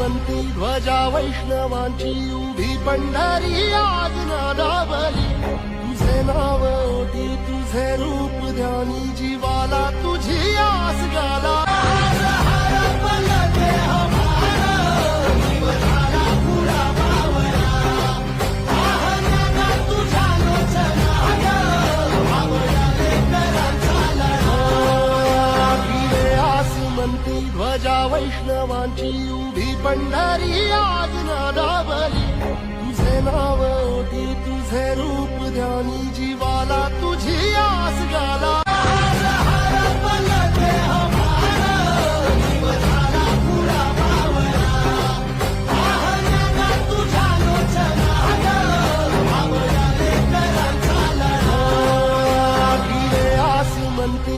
आसमंती ध्वजा वैष्णवांची उभी पंढरी आज नादावली तुझे नाव ओटी तुझे रूप ध्यानी जीवाला तुझी आस गाला ध्वजा वैष्णवांची उभी पंढरी आज नादावली तुझे नाव ओटी तुझे रूप ध्यानी जीवाला तुझी आस गाला